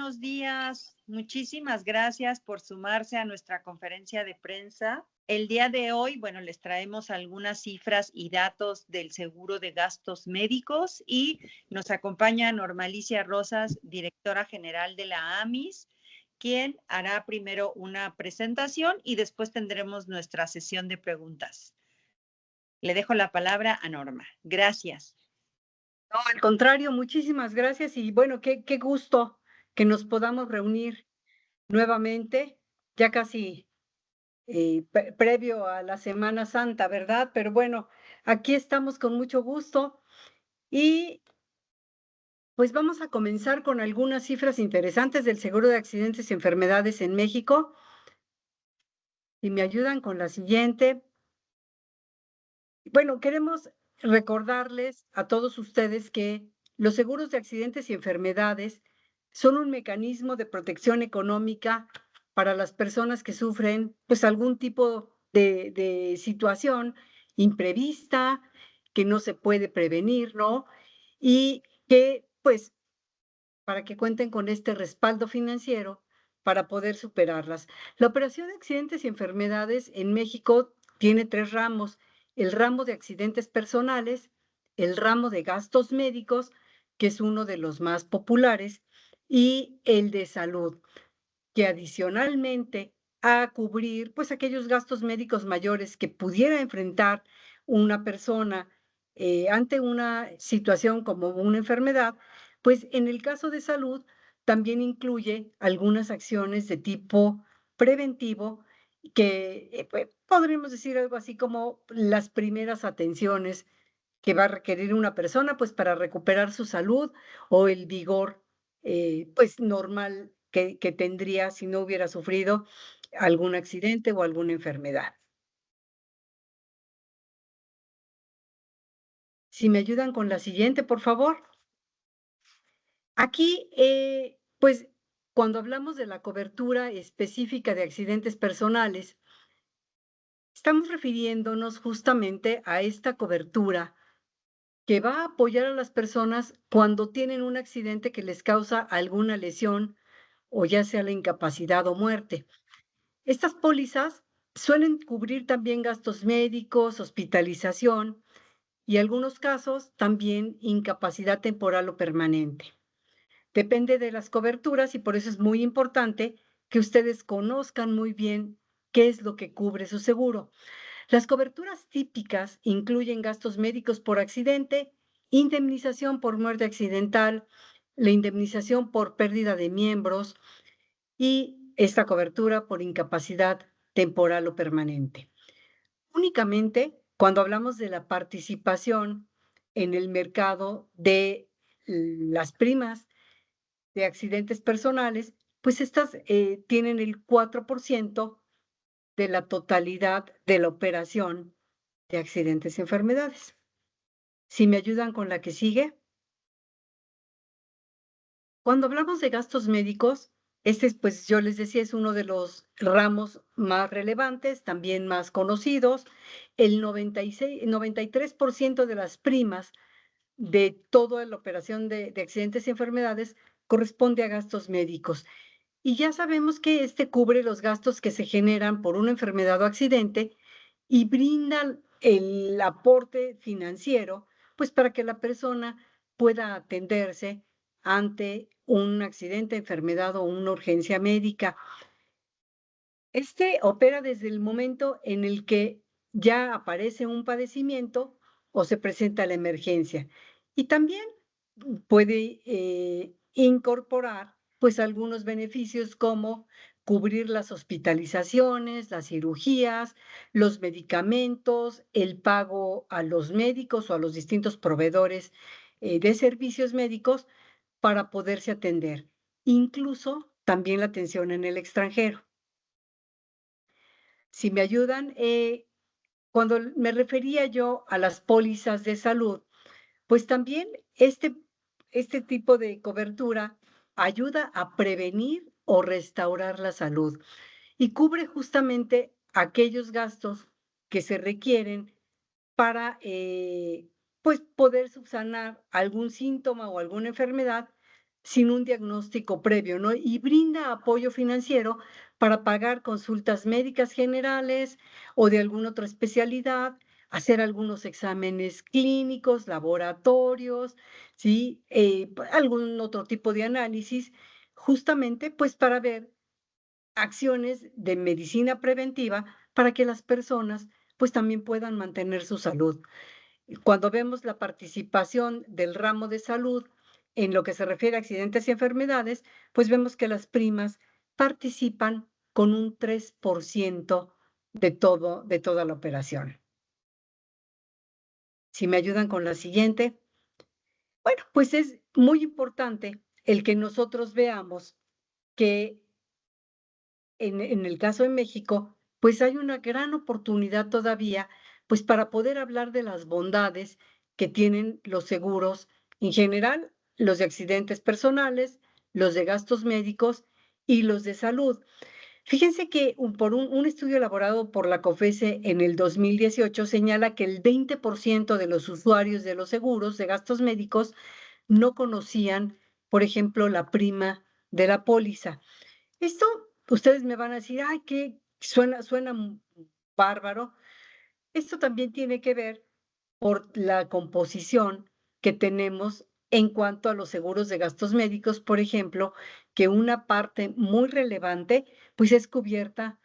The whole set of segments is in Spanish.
buenos días. Muchísimas gracias por sumarse a nuestra conferencia de prensa. El día de hoy, bueno, les traemos algunas cifras y datos del seguro de gastos médicos y nos acompaña Normalicia Rosas, directora general de la AMIS, quien hará primero una presentación y después tendremos nuestra sesión de preguntas. Le dejo la palabra a Norma. Gracias. No, al contrario, muchísimas gracias y bueno, qué gusto que nos podamos reunir nuevamente, ya casi previo a la Semana Santa, ¿verdad? Pero bueno, aquí estamos con mucho gusto y pues vamos a comenzar con algunas cifras interesantes del seguro de accidentes y enfermedades en México. Si me ayudan con la siguiente. Bueno, queremos recordarles a todos ustedes que los seguros de accidentes y enfermedades son un mecanismo de protección económica para las personas que sufren pues algún tipo de situación imprevista que no se puede prevenir, ¿no? Y que pues para que cuenten con este respaldo financiero para poder superarlas. La operación de accidentes y enfermedades en México tiene 3 ramos: el ramo de accidentes personales, el ramo de gastos médicos, que es uno de los más populares, y el de salud, que adicionalmente a cubrir pues aquellos gastos médicos mayores que pudiera enfrentar una persona ante una situación como una enfermedad, pues en el caso de salud también incluye algunas acciones de tipo preventivo que pues, podríamos decir algo así como las primeras atenciones que va a requerir una persona pues para recuperar su salud o el vigor pues normal que tendría si no hubiera sufrido algún accidente o alguna enfermedad. Si me ayudan con la siguiente, por favor. Aquí, pues, cuando hablamos de la cobertura específica de accidentes personales, estamos refiriéndonos justamente a esta cobertura que va a apoyar a las personas cuando tienen un accidente que les causa alguna lesión o ya sea la incapacidad o muerte. Estas pólizas suelen cubrir también gastos médicos, hospitalización y en algunos casos también incapacidad temporal o permanente. Depende de las coberturas y por eso es muy importante que ustedes conozcan muy bien qué es lo que cubre su seguro. Las coberturas típicas incluyen gastos médicos por accidente, indemnización por muerte accidental, la indemnización por pérdida de miembros y esta cobertura por incapacidad temporal o permanente. Únicamente cuando hablamos de la participación en el mercado de las primas de accidentes personales, pues estas tienen el 4% de la totalidad de la operación de accidentes y enfermedades. Si me ayudan con la que sigue. Cuando hablamos de gastos médicos, este es, pues yo les decía, es uno de los ramos más relevantes, también más conocidos. El 93% de las primas de toda la operación de accidentes y enfermedades corresponde a gastos médicos. Y ya sabemos que este cubre los gastos que se generan por una enfermedad o accidente y brinda el aporte financiero, pues para que la persona pueda atenderse ante un accidente, enfermedad o una urgencia médica. Este opera desde el momento en el que ya aparece un padecimiento o se presenta la emergencia. Y también puede incorporar pues algunos beneficios como cubrir las hospitalizaciones, las cirugías, los medicamentos, el pago a los médicos o a los distintos proveedores de servicios médicos para poderse atender, incluso también la atención en el extranjero. Si me ayudan, cuando me refería yo a las pólizas de salud, pues también este tipo de cobertura ayuda a prevenir o restaurar la salud y cubre justamente aquellos gastos que se requieren para pues poder subsanar algún síntoma o alguna enfermedad sin un diagnóstico previo, ¿no? Y brinda apoyo financiero para pagar consultas médicas generales o de alguna otra especialidad, hacer algunos exámenes clínicos, laboratorios, ¿sí? Algún otro tipo de análisis, justamente pues para ver acciones de medicina preventiva para que las personas pues también puedan mantener su salud. Cuando vemos la participación del ramo de salud en lo que se refiere a accidentes y enfermedades, pues vemos que las primas participan con un 3% de toda la operación. Si me ayudan con la siguiente. Bueno, pues es muy importante el que nosotros veamos que en el caso de México, pues hay una gran oportunidad todavía, pues para poder hablar de las bondades que tienen los seguros en general, los de accidentes personales, los de gastos médicos y los de salud. Fíjense que un estudio elaborado por la COFESE en el 2018 señala que el 20% de los usuarios de los seguros de gastos médicos no conocían, por ejemplo, la prima de la póliza. Esto, ustedes me van a decir, ay, que suena bárbaro. Esto también tiene que ver por la composición que tenemos en cuanto a los seguros de gastos médicos, por ejemplo, que una parte muy relevante, pues es cubierta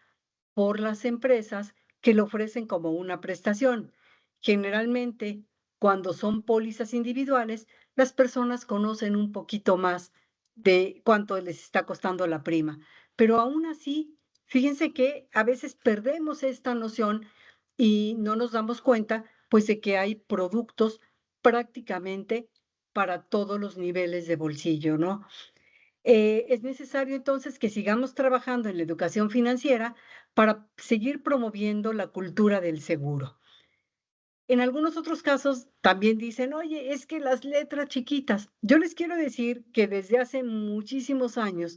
por las empresas que lo ofrecen como una prestación. Generalmente, cuando son pólizas individuales, las personas conocen un poquito más de cuánto les está costando la prima. Pero aún así, fíjense que a veces perdemos esta noción y no nos damos cuenta, pues, de que hay productos prácticamente para todos los niveles de bolsillo, ¿no? Es necesario entonces que sigamos trabajando en la educación financiera para seguir promoviendo la cultura del seguro. En algunos otros casos también dicen, oye, es que las letras chiquitas. Yo les quiero decir que desde hace muchísimos años,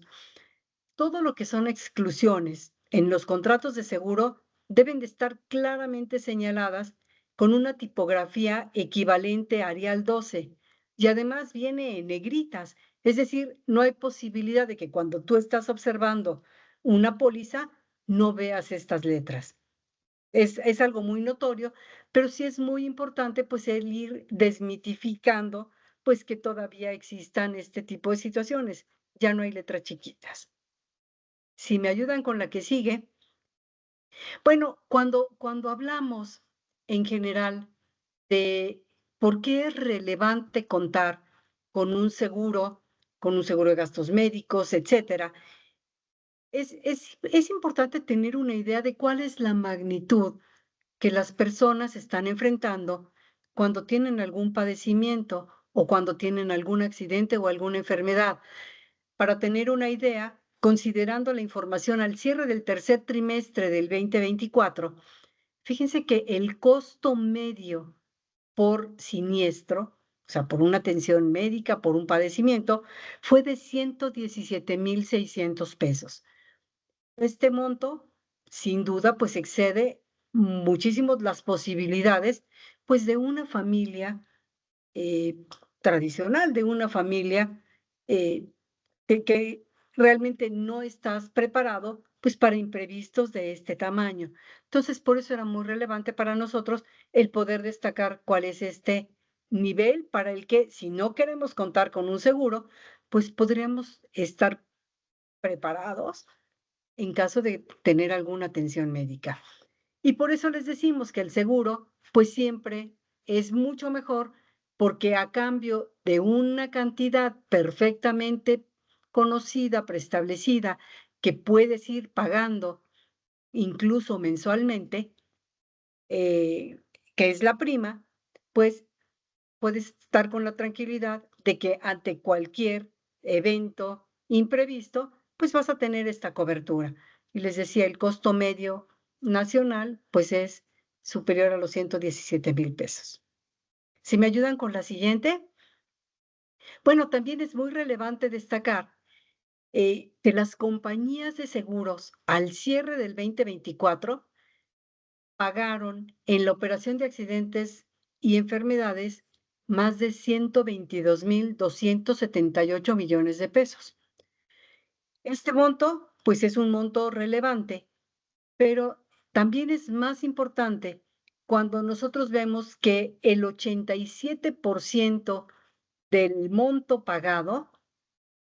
todo lo que son exclusiones en los contratos de seguro deben de estar claramente señaladas con una tipografía equivalente a Arial 12 y además viene en negritas, es decir, no hay posibilidad de que cuando tú estás observando una póliza no veas estas letras. Es algo muy notorio, pero sí es muy importante pues el ir desmitificando pues que todavía existan este tipo de situaciones. Ya no hay letras chiquitas. Si me ayudan con la que sigue. Bueno, cuando hablamos en general de por qué es relevante contar con un seguro de gastos médicos, etcétera, es importante tener una idea de cuál es la magnitud que las personas están enfrentando cuando tienen algún padecimiento o cuando tienen algún accidente o alguna enfermedad. Para tener una idea, considerando la información al cierre del tercer trimestre del 2024, fíjense que el costo medio por siniestro, o sea, por una atención médica, por un padecimiento, fue de 117,600 pesos. Este monto, sin duda, pues excede muchísimo las posibilidades, pues de una familia eh, tradicional, de una familia eh, que realmente no estás preparado, pues, para imprevistos de este tamaño. Entonces, por eso era muy relevante para nosotros el poder destacar cuál es este nivel para el que, si no queremos contar con un seguro, pues, podríamos estar preparados en caso de tener alguna atención médica. Y por eso les decimos que el seguro, pues, siempre es mucho mejor, porque a cambio de una cantidad perfectamente conocida, preestablecida, que puedes ir pagando incluso mensualmente, que es la prima, pues puedes estar con la tranquilidad de que ante cualquier evento imprevisto, pues vas a tener esta cobertura. Y les decía, el costo medio nacional, pues es superior a los 117,000 pesos. Si me ayudan con la siguiente. Bueno, también es muy relevante destacar que las compañías de seguros al cierre del 2024 pagaron en la operación de accidentes y enfermedades más de 122,278 millones de pesos. Este monto, pues es un monto relevante, pero también es más importante cuando nosotros vemos que el 87% del monto pagado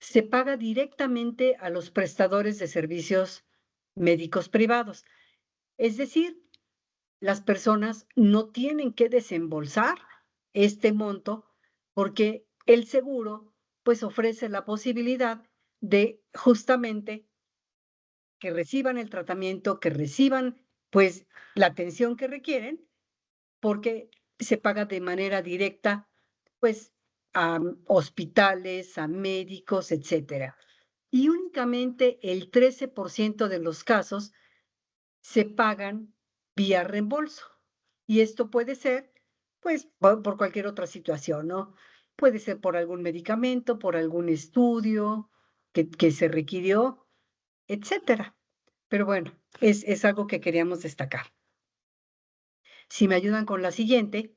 se paga directamente a los prestadores de servicios médicos privados. Es decir, las personas no tienen que desembolsar este monto porque el seguro pues ofrece la posibilidad de justamente que reciban el tratamiento, que reciban pues la atención que requieren porque se paga de manera directa pues a hospitales, a médicos, etcétera. Y únicamente el 13% de los casos se pagan vía reembolso. Y esto puede ser, pues, por cualquier otra situación, ¿no? Puede ser por algún medicamento, por algún estudio que se requirió, etcétera. Pero bueno, es algo que queríamos destacar. Si me ayudan con la siguiente,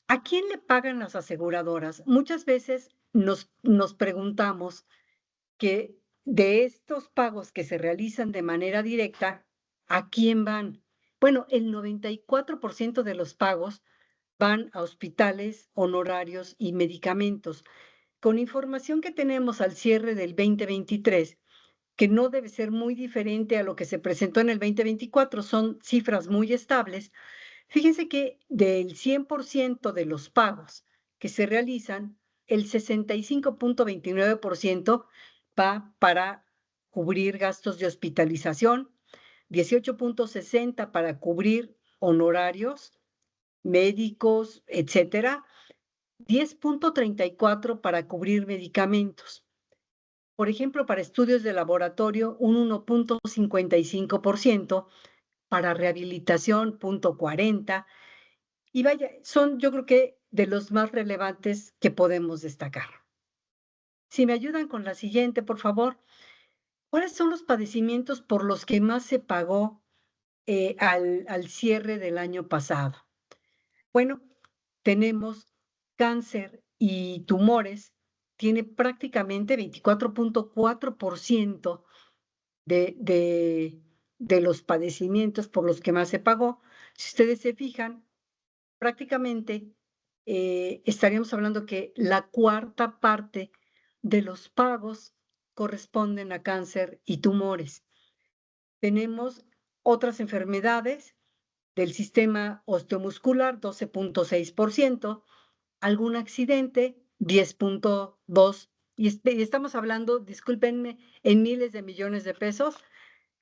¿a quién le pagan las aseguradoras? Muchas veces nos preguntamos que de estos pagos que se realizan de manera directa, ¿a quién van? Bueno, el 94% de los pagos van a hospitales, honorarios y medicamentos. Con información que tenemos al cierre del 2023, que no debe ser muy diferente a lo que se presentó en el 2024, son cifras muy estables. Fíjense que del 100% de los pagos que se realizan, el 65,29% va para cubrir gastos de hospitalización, 18,60% para cubrir honorarios médicos, etcétera, 10,34% para cubrir medicamentos. Por ejemplo, para estudios de laboratorio, un 1,55%, para rehabilitación, 0,40%, y vaya, son yo creo que de los más relevantes que podemos destacar. Si me ayudan con la siguiente, por favor. ¿Cuáles son los padecimientos por los que más se pagó al cierre del año pasado? Bueno, tenemos cáncer y tumores, tiene prácticamente 24,4% de los padecimientos por los que más se pagó. Si ustedes se fijan, prácticamente estaríamos hablando que la cuarta parte de los pagos corresponden a cáncer y tumores. Tenemos otras enfermedades del sistema osteomuscular, 12,6%, algún accidente, 10,2%, y estamos hablando, discúlpenme, en miles de millones de pesos,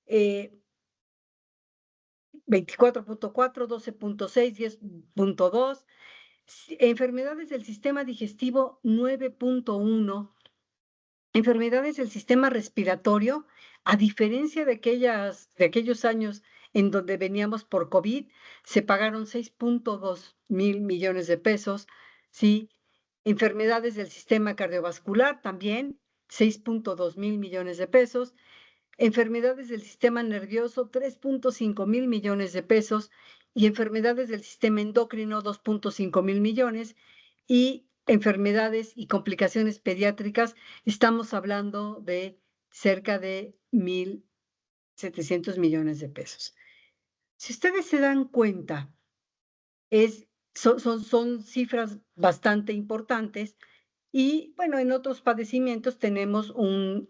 24,4%, 12,6%, 10,2%. Enfermedades del sistema digestivo, 9,1%. Enfermedades del sistema respiratorio, a diferencia de aquellos años en donde veníamos por COVID, se pagaron 6,2 mil millones de pesos, ¿sí? Enfermedades del sistema cardiovascular también, 6,2 mil millones de pesos. Enfermedades del sistema nervioso, 3,5 mil millones de pesos, y enfermedades del sistema endocrino, 2,5 mil millones, y enfermedades y complicaciones pediátricas, estamos hablando de cerca de 1,700 millones de pesos. Si ustedes se dan cuenta, son cifras bastante importantes. Y bueno, en otros padecimientos tenemos un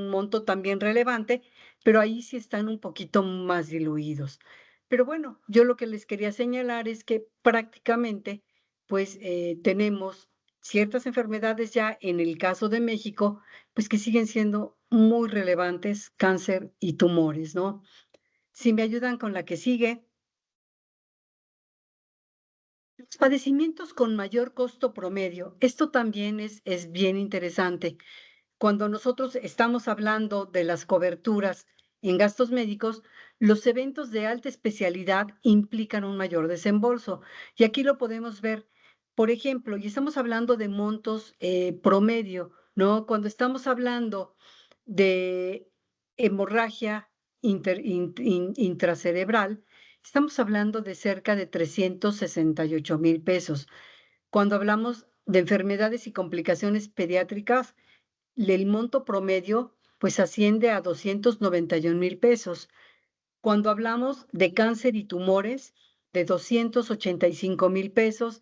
monto también relevante, pero ahí sí están un poquito más diluidos. Pero bueno, yo lo que les quería señalar es que prácticamente, pues tenemos ciertas enfermedades ya en el caso de México, pues que siguen siendo muy relevantes, cáncer y tumores, ¿no? Si me ayudan con la que sigue. Los padecimientos con mayor costo promedio. Esto también es bien interesante. Cuando nosotros estamos hablando de las coberturas en gastos médicos, los eventos de alta especialidad implican un mayor desembolso. Y aquí lo podemos ver, por ejemplo, y estamos hablando de montos promedio, ¿no? Cuando estamos hablando de hemorragia intracerebral, estamos hablando de cerca de 368,000 pesos. Cuando hablamos de enfermedades y complicaciones pediátricas, el monto promedio pues asciende a 291,000 pesos. Cuando hablamos de cáncer y tumores, de 285,000 pesos,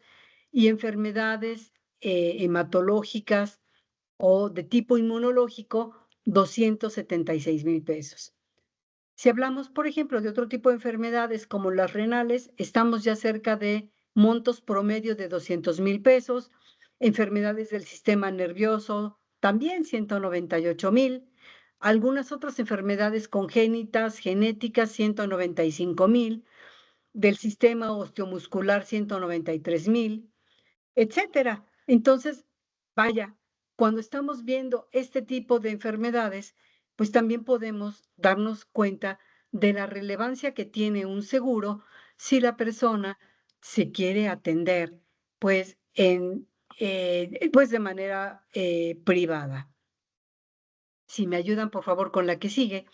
y enfermedades hematológicas o de tipo inmunológico, 276,000 pesos. Si hablamos, por ejemplo, de otro tipo de enfermedades como las renales, estamos ya cerca de montos promedio de 200,000 pesos, enfermedades del sistema nervioso, también 198,000, algunas otras enfermedades congénitas, genéticas, 195,000, del sistema osteomuscular, 193,000, etcétera. Entonces, vaya, cuando estamos viendo este tipo de enfermedades, pues también podemos darnos cuenta de la relevancia que tiene un seguro si la persona se quiere atender, pues, pues de manera privada. Si me ayudan, por favor, con la que sigue.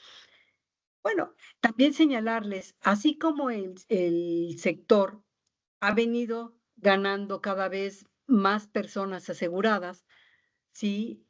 Bueno, también señalarles, así como el sector ha venido ganando cada vez más personas aseguradas, ¿sí?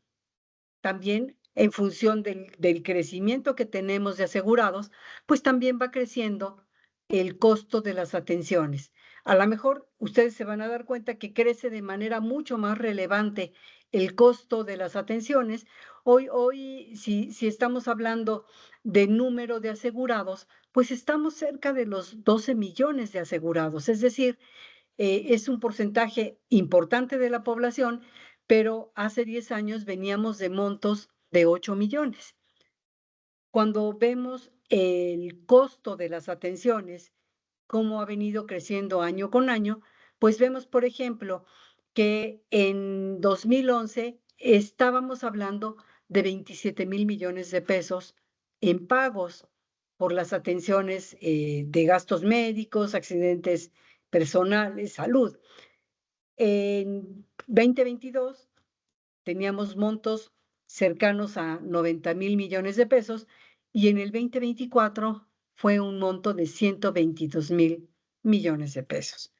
También en función del crecimiento que tenemos de asegurados, pues también va creciendo el costo de las atenciones. A lo mejor ustedes se van a dar cuenta que crece de manera mucho más relevante el costo de las atenciones. Hoy si estamos hablando de número de asegurados, pues estamos cerca de los 12 millones de asegurados, es decir, es un porcentaje importante de la población, pero hace 10 años veníamos de montos de 8 millones. Cuando vemos el costo de las atenciones, cómo ha venido creciendo año con año, pues vemos, por ejemplo, que en 2011 estábamos hablando de 27,000 millones de pesos en pagos por las atenciones de gastos médicos, accidentes personales, salud. En 2022 teníamos montos cercanos a 90,000 millones de pesos y en el 2024 fue un monto de 122,000 millones de pesos.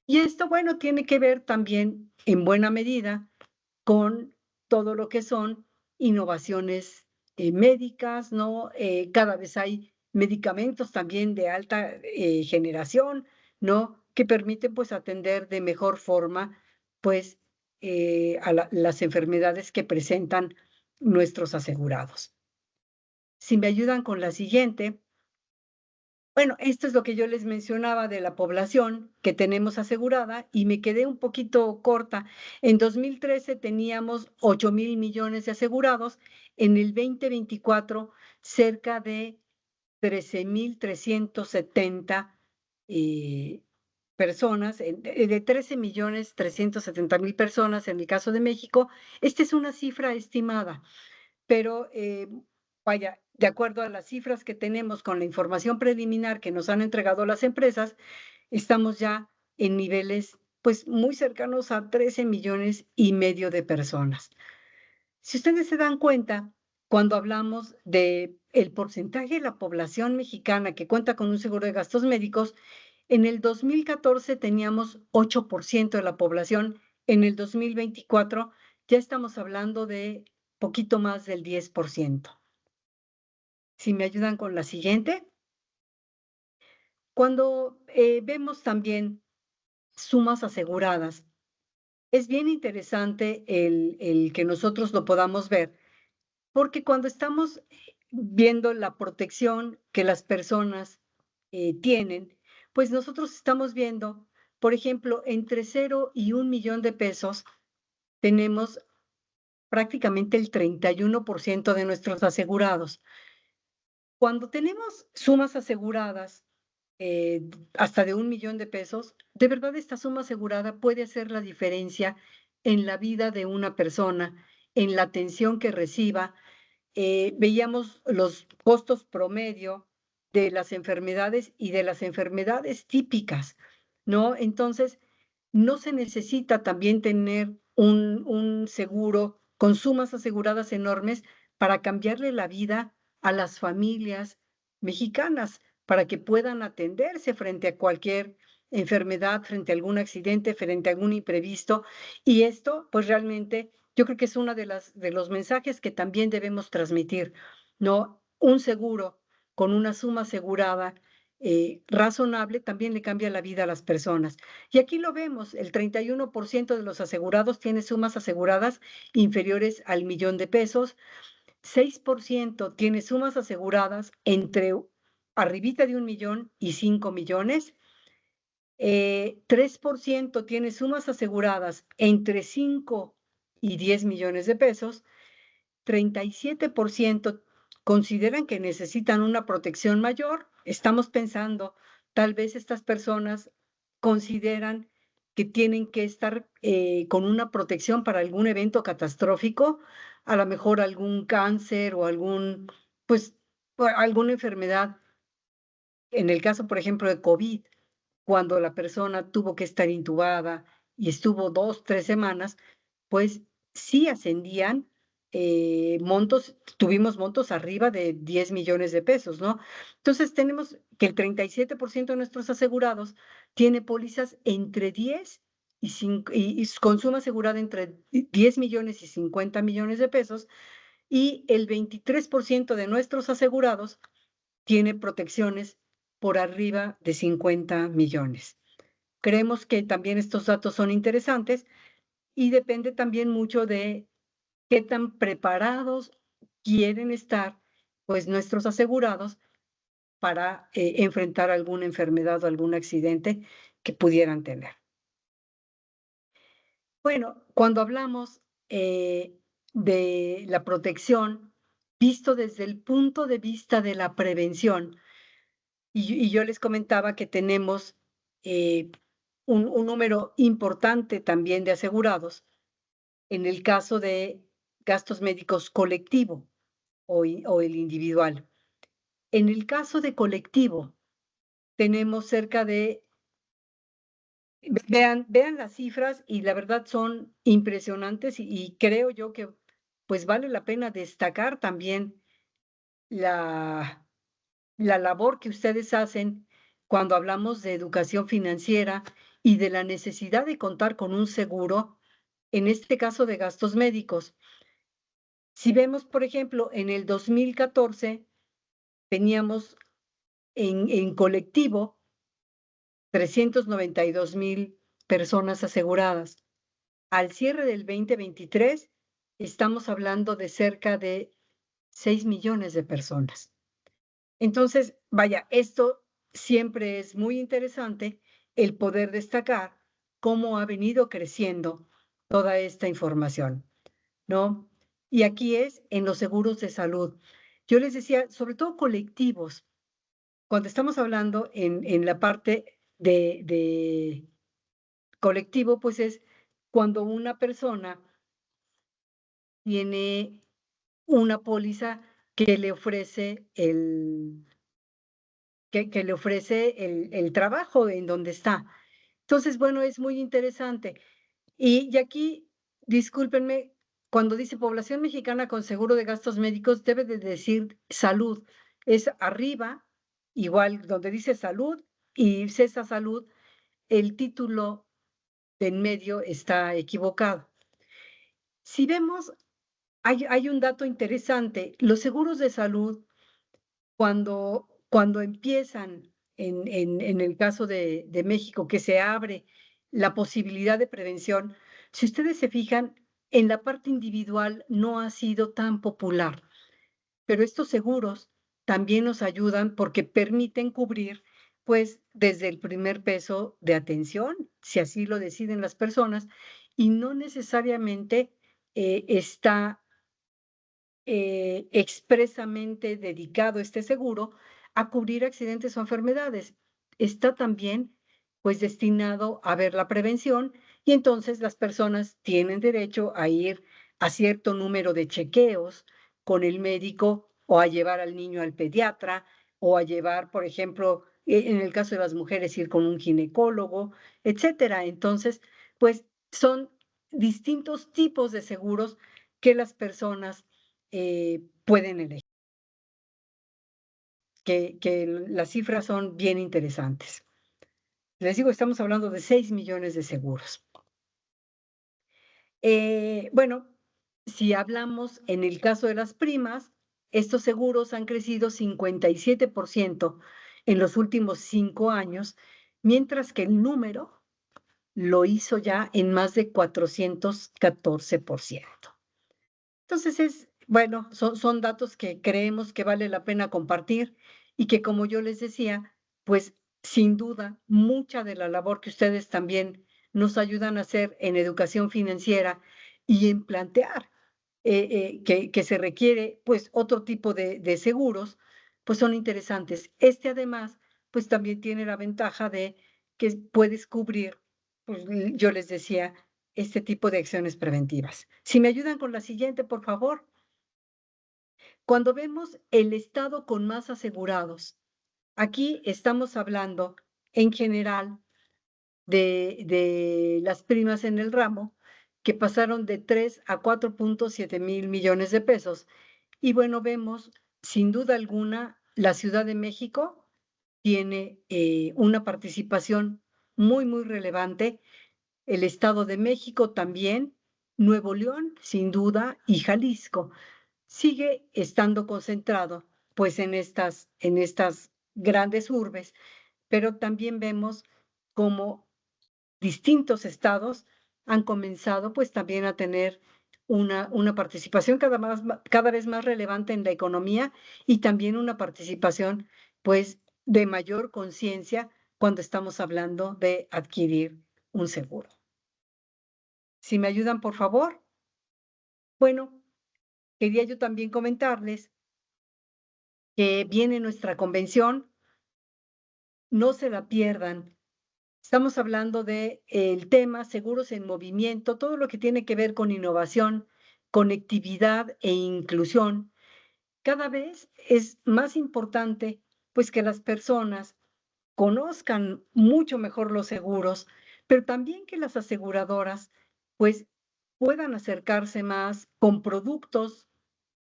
Y esto, bueno, tiene que ver también en buena medida con todo lo que son innovaciones médicas, ¿no? Cada vez hay medicamentos también de alta generación, ¿no? Que permiten pues atender de mejor forma pues las enfermedades que presentan nuestros asegurados. Si me ayudan con la siguiente. Bueno, esto es lo que yo les mencionaba de la población que tenemos asegurada y me quedé un poquito corta. En 2013 teníamos 8,000 millones de asegurados, en el 2024 cerca de 13,370 personas, de 13,370,000 personas en el caso de México. Esta es una cifra estimada, pero vaya, de acuerdo a las cifras que tenemos con la información preliminar que nos han entregado las empresas, estamos ya en niveles pues muy cercanos a 13,5 millones de personas. Si ustedes se dan cuenta, cuando hablamos de el porcentaje de la población mexicana que cuenta con un seguro de gastos médicos, en el 2014 teníamos 8% de la población, en el 2024 ya estamos hablando de poquito más del 10%. Si me ayudan con la siguiente. Cuando vemos también sumas aseguradas, es bien interesante el que nosotros lo podamos ver, porque cuando estamos viendo la protección que las personas tienen, pues nosotros estamos viendo, por ejemplo, entre 0 y 1 millón de pesos, tenemos prácticamente el 31% de nuestros asegurados. Cuando tenemos sumas aseguradas hasta de 1 millón de pesos, de verdad esta suma asegurada puede hacer la diferencia en la vida de una persona, en la atención que reciba. Veíamos los costos promedio de las enfermedades y de las enfermedades típicas, ¿no? Entonces, no se necesita también tener un seguro con sumas aseguradas enormes para cambiarle la vida a las familias mexicanas, para que puedan atenderse frente a cualquier enfermedad, frente a algún accidente, frente a algún imprevisto. Y esto, pues realmente, yo creo que es uno de los mensajes que también debemos transmitir, ¿no? Un seguro con una suma asegurada razonable también le cambia la vida a las personas. Y aquí lo vemos, el 31% de los asegurados tiene sumas aseguradas inferiores al $1,000,000, 6% tiene sumas aseguradas entre arribita de 1,000,000 y 5,000,000. 3% tiene sumas aseguradas entre 5 y 10 millones de pesos. 37% consideran que necesitan una protección mayor. Estamos pensando, tal vez estas personas consideran que tienen que estar con una protección para algún evento catastrófico, a lo mejor algún cáncer o pues, alguna enfermedad. En el caso, por ejemplo, de COVID, cuando la persona tuvo que estar intubada y estuvo 2, 3 semanas, pues sí ascendían montos, tuvimos montos arriba de 10 millones de pesos, ¿no? Entonces tenemos que el 37% de nuestros asegurados tiene pólizas entre 10 y con suma asegurada entre 10 millones y 50 millones de pesos, y el 23% de nuestros asegurados tiene protecciones por arriba de 50 millones. Creemos que también estos datos son interesantes y depende también mucho de qué tan preparados quieren estar, pues, nuestros asegurados para enfrentar alguna enfermedad o algún accidente que pudieran tener. Bueno, cuando hablamos de la protección, visto desde el punto de vista de la prevención, y yo les comentaba que tenemos un número importante también de asegurados en el caso de gastos médicos colectivo o el individual. En el caso de colectivo, tenemos cerca de, vean las cifras y la verdad son impresionantes y creo yo que pues vale la pena destacar también la, la labor que ustedes hacen cuando hablamos de educación financiera y de la necesidad de contar con un seguro, en este caso de gastos médicos. Si vemos, por ejemplo, en el 2014 teníamos en colectivo 392,000 personas aseguradas. Al cierre del 2023 estamos hablando de cerca de 6 millones de personas. Entonces, vaya, esto siempre es muy interesante el poder destacar cómo ha venido creciendo toda esta información, ¿no? Y aquí es en los seguros de salud. Yo les decía, sobre todo colectivos, cuando estamos hablando en la parte de colectivo, pues es cuando una persona tiene una póliza que le ofrece que le ofrece el trabajo en donde está. Entonces, bueno, es muy interesante. Y aquí, discúlpenme, cuando dice población mexicana con seguro de gastos médicos, debe de decir salud. Es arriba, igual donde dice salud y Cesa Salud, el título de en medio está equivocado. Si vemos, hay un dato interesante. Los seguros de salud, cuando empiezan, en el caso de México, que se abre la posibilidad de prevención, si ustedes se fijan, en la parte individual no ha sido tan popular, pero estos seguros también nos ayudan porque permiten cubrir, pues, desde el primer peso de atención, si así lo deciden las personas, y no necesariamente está expresamente dedicado este seguro a cubrir accidentes o enfermedades. Está también, pues, destinado a ver la prevención y entonces las personas tienen derecho a ir a cierto número de chequeos con el médico o a llevar al niño al pediatra o a llevar, por ejemplo, en el caso de las mujeres, ir con un ginecólogo, etcétera. Entonces, pues son distintos tipos de seguros que las personas pueden elegir, que las cifras son bien interesantes. Les digo, estamos hablando de 6 millones de seguros. Bueno, si hablamos en el caso de las primas, estos seguros han crecido 57% en los últimos 5 años, mientras que el número lo hizo ya en más de 414%. Entonces bueno, son datos que creemos que vale la pena compartir y que, como yo les decía, pues sin duda, mucha de la labor que ustedes también nos ayudan a hacer en educación financiera y en plantear que se requiere pues otro tipo de seguros, pues son interesantes. Además, pues también tiene la ventaja de que puedes cubrir, pues yo les decía, este tipo de acciones preventivas. Si me ayudan con la siguiente, por favor. Cuando vemos el estado con más asegurados, aquí estamos hablando en general de las primas en el ramo, que pasaron de 3 a 4.7 mil millones de pesos. Y bueno, vemos sin duda alguna, la Ciudad de México tiene una participación muy relevante, el Estado de México también, Nuevo León, sin duda, y Jalisco. Sigue estando concentrado pues en estas grandes urbes, pero también vemos cómo distintos estados han comenzado pues también a tener una participación cada vez más relevante en la economía y también una participación pues de mayor conciencia cuando estamos hablando de adquirir un seguro. Si me ayudan, por favor. Bueno, quería yo también comentarles que viene nuestra convención, no se la pierdan. Estamos hablando de el tema seguros en movimiento, todo lo que tiene que ver con innovación, conectividad e inclusión. Cada vez es más importante pues que las personas conozcan mucho mejor los seguros, pero también que las aseguradoras pues puedan acercarse más con productos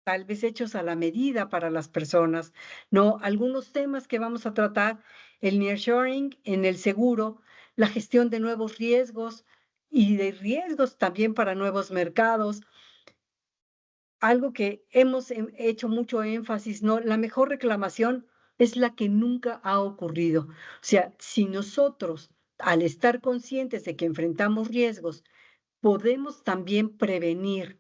tal vez hechos a la medida para las personas, ¿no? Algunos temas que vamos a tratar, el nearshoring en el seguro, la gestión de nuevos riesgos y de riesgos también para nuevos mercados. Algo que hemos hecho mucho énfasis, ¿no? La mejor reclamación es la que nunca ha ocurrido. O sea, si nosotros, al estar conscientes de que enfrentamos riesgos, podemos también prevenir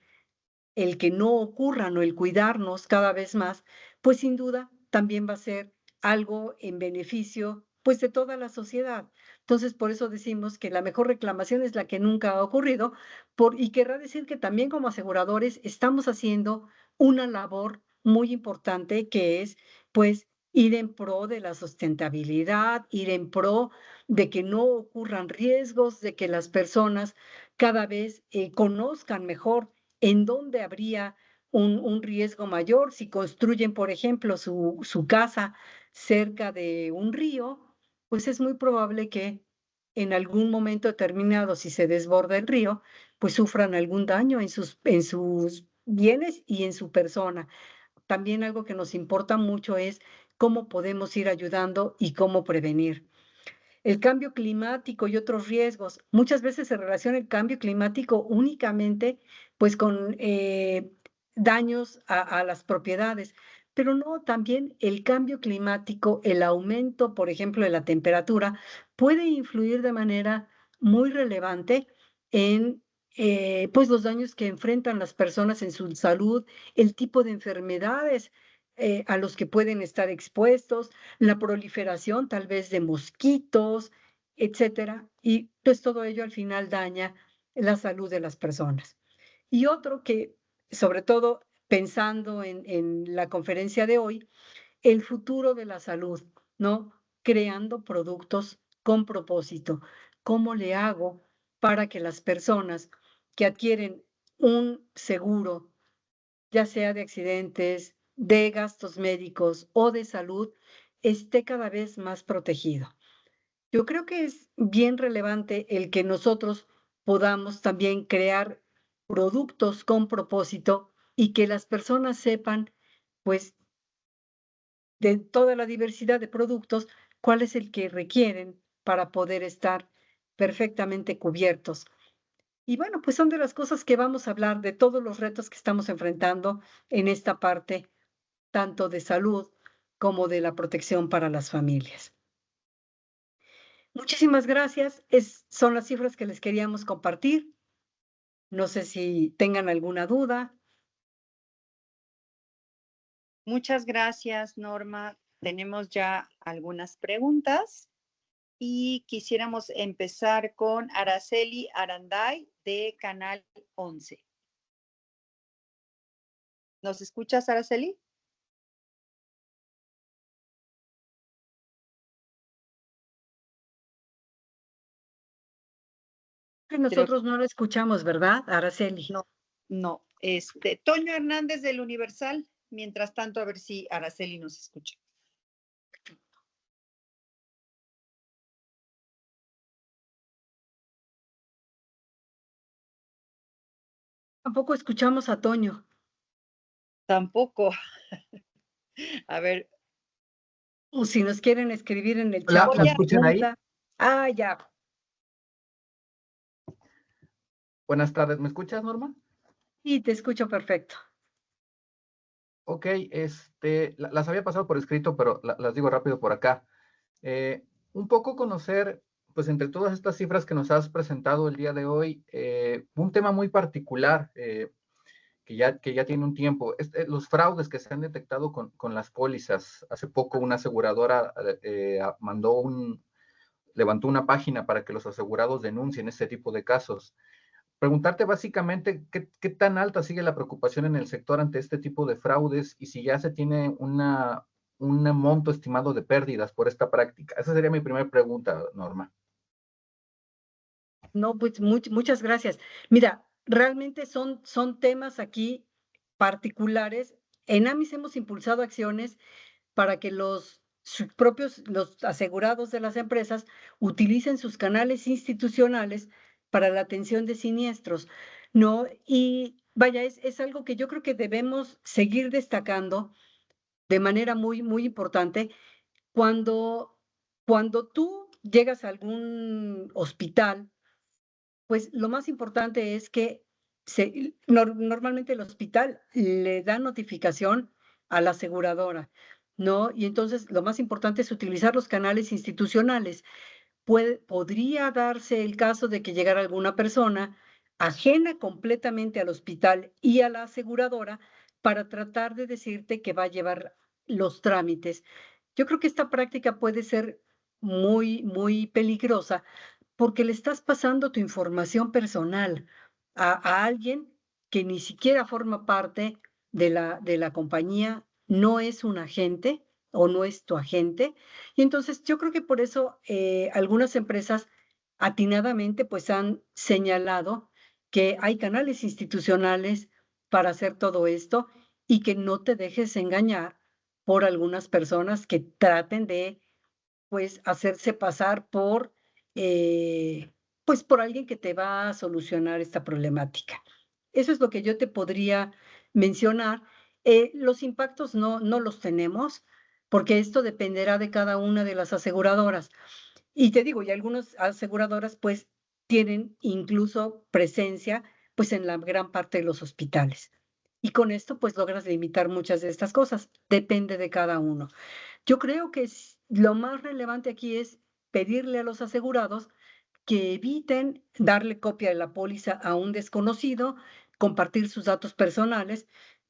el que no ocurran o el cuidarnos cada vez más, pues sin duda también va a ser algo en beneficio pues de toda la sociedad. Entonces, por eso decimos que la mejor reclamación es la que nunca ha ocurrido, y querrá decir que también como aseguradores estamos haciendo una labor muy importante que es pues ir en pro de la sustentabilidad, ir en pro de que no ocurran riesgos, de que las personas cada vez conozcan mejor en dónde habría un riesgo mayor. Si construyen, por ejemplo, su casa cerca de un río, pues es muy probable que en algún momento determinado, si se desborda el río, pues sufran algún daño en sus bienes y en su persona. También algo que nos importa mucho es cómo podemos ir ayudando y cómo prevenir. El cambio climático y otros riesgos. Muchas veces se relaciona el cambio climático únicamente pues con daños a las propiedades, pero no, también el cambio climático, el aumento, por ejemplo, de la temperatura, puede influir de manera muy relevante en pues los daños que enfrentan las personas en su salud, el tipo de enfermedades a los que pueden estar expuestos, la proliferación tal vez de mosquitos, etcétera, y pues todo ello al final daña la salud de las personas. Y otro que, sobre todo pensando en la conferencia de hoy, el futuro de la salud, ¿no? Creando productos con propósito. ¿Cómo le hago para que las personas que adquieren un seguro, ya sea de accidentes, de gastos médicos o de salud, esté cada vez más protegido? Yo creo que es bien relevante el que nosotros podamos también crear productos con propósito y que las personas sepan, pues, de toda la diversidad de productos, cuál es el que requieren para poder estar perfectamente cubiertos. Y bueno, pues son de las cosas que vamos a hablar, de todos los retos que estamos enfrentando en esta parte, tanto de salud como de la protección para las familias. Muchísimas gracias. Son las cifras que les queríamos compartir. No sé si tengan alguna duda. Muchas gracias, Norma. Tenemos ya algunas preguntas y quisiéramos empezar con Araceli Aranday de Canal 11. ¿Nos escuchas, Araceli? Nosotros no la escuchamos, ¿verdad, Araceli? No, no. Toño Hernández del Universal. Mientras tanto, a ver si Araceli nos escucha. Tampoco escuchamos a Toño. Tampoco. A ver. O si nos quieren escribir en el Hola, chat. ¿me escuchan ahí? Ah, ya. Buenas tardes, ¿me escuchas, Norma? Sí, te escucho perfecto. Ok, las había pasado por escrito, pero las digo rápido por acá. Un poco conocer, pues entre todas estas cifras que nos has presentado el día de hoy, un tema muy particular que ya tiene un tiempo, los fraudes que se han detectado con las pólizas. Hace poco una aseguradora levantó una página para que los asegurados denuncien este tipo de casos. Preguntarte básicamente qué tan alta sigue la preocupación en el sector ante este tipo de fraudes y si ya se tiene un monto estimado de pérdidas por esta práctica. Esa sería mi primera pregunta, Norma. No, pues muchas gracias. Mira, realmente son temas aquí particulares. En AMIS hemos impulsado acciones para que los asegurados de las empresas utilicen sus canales institucionales para la atención de siniestros, ¿no? Y vaya, es algo que yo creo que debemos seguir destacando de manera muy importante cuando tú llegas a algún hospital, pues lo más importante es que normalmente el hospital le da notificación a la aseguradora, ¿no? Y entonces lo más importante es utilizar los canales institucionales. Podría darse el caso de que llegara alguna persona ajena completamente al hospital y a la aseguradora para tratar de decirte que va a llevar los trámites. Yo creo que esta práctica puede ser muy peligrosa porque le estás pasando tu información personal a alguien que ni siquiera forma parte de la compañía, no es un agente o no es tu agente. Y entonces yo creo que por eso algunas empresas atinadamente pues han señalado que hay canales institucionales para hacer todo esto y que no te dejes engañar por algunas personas que traten de pues hacerse pasar por pues por alguien que te va a solucionar esta problemática. Eso es lo que yo te podría mencionar. Los impactos no los tenemos porque esto dependerá de cada una de las aseguradoras. Y te digo, y algunas aseguradoras pues tienen incluso presencia pues en la gran parte de los hospitales. Y con esto pues logras limitar muchas de estas cosas. Depende de cada uno. Yo creo que lo más relevante aquí es pedirle a los asegurados que eviten darle copia de la póliza a un desconocido, compartir sus datos personales,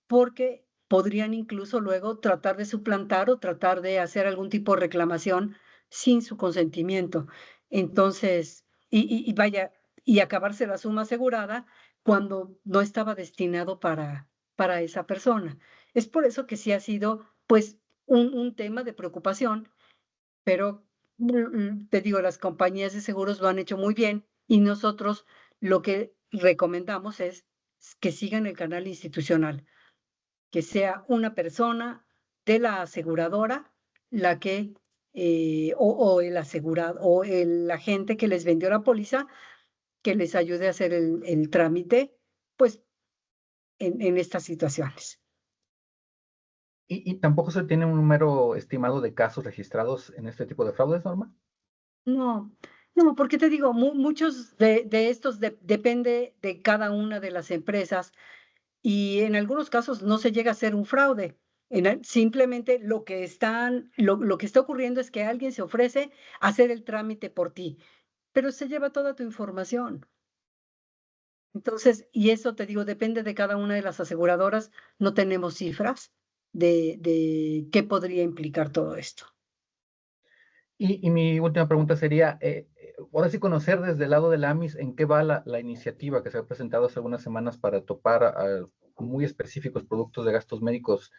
porque podrían incluso luego tratar de suplantar o tratar de hacer algún tipo de reclamación sin su consentimiento. Entonces, y vaya, y acabarse la suma asegurada cuando no estaba destinado para esa persona. Es por eso que sí ha sido, pues, un tema de preocupación, pero te digo, las compañías de seguros lo han hecho muy bien y nosotros lo que recomendamos es que sigan el canal institucional, que sea una persona de la aseguradora la que, o el asegurado, o el agente que les vendió la póliza, que les ayude a hacer el trámite, pues, en estas situaciones. ¿Y tampoco se tiene un número estimado de casos registrados en este tipo de fraudes, Norma? No, no, porque te digo, muchos de estos depende de cada una de las empresas y en algunos casos no se llega a ser un fraude. Simplemente lo que está ocurriendo es que alguien se ofrece a hacer el trámite por ti, pero se lleva toda tu información. Entonces, y eso te digo, depende de cada una de las aseguradoras. No tenemos cifras de qué podría implicar todo esto. Y mi última pregunta sería, ahora sí conocer desde el lado de la AMIS en qué va la iniciativa que se ha presentado hace algunas semanas para topar a muy específicos productos de gastos médicos.